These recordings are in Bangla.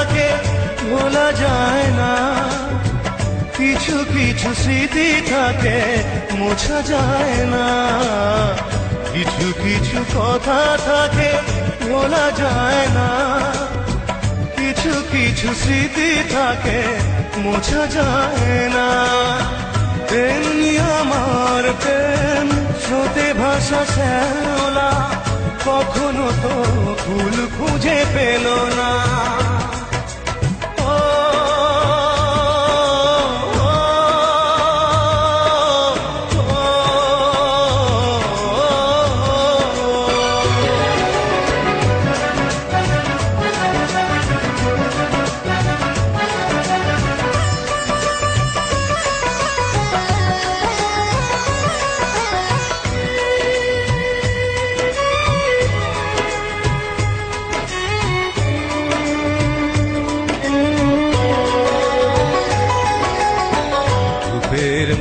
থাকে ভোলা যায় না, কিছু কিছু স্মৃতি থাকে মোছা যায় না, কিছু কিছু কথা থাকে ভোলা যায় না, কিছু কিছু স্মৃতি থাকে মোছা যায় না। তেমনি আমার প্রেম স্রোতে ভাসা শ্যাওলা, কখনো তো ফুল খুঁজে পেল না।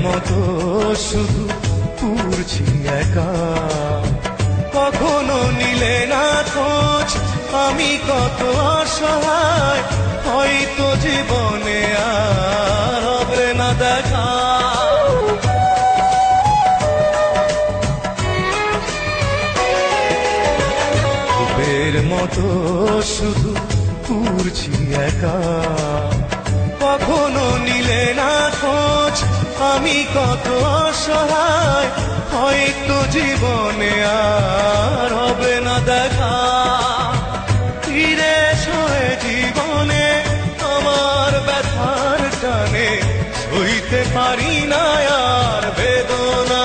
মতো শুধু পুরছি একা, কখনো নিলে না খোঁজ আমি কত অসহায়, হয়তো জীবনে আর হবে না দেখা। রূপের মতো শুধু পুরছি একা, কখনো নিলে না খোঁজ আমি কত অসহায়, হয়তো জীবনে আর হবে না দেখা। ফিরে সয়ে জীবনে আমার ব্যথার টানে, সইতে পারি না আর বেদনা।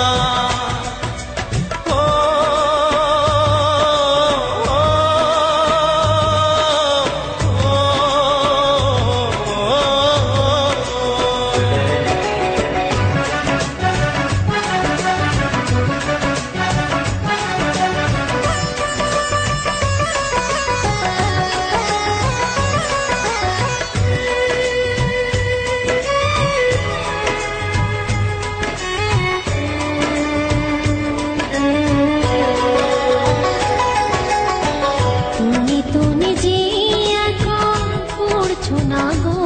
তুমি তো নিজে এখন পড়ছো না গো,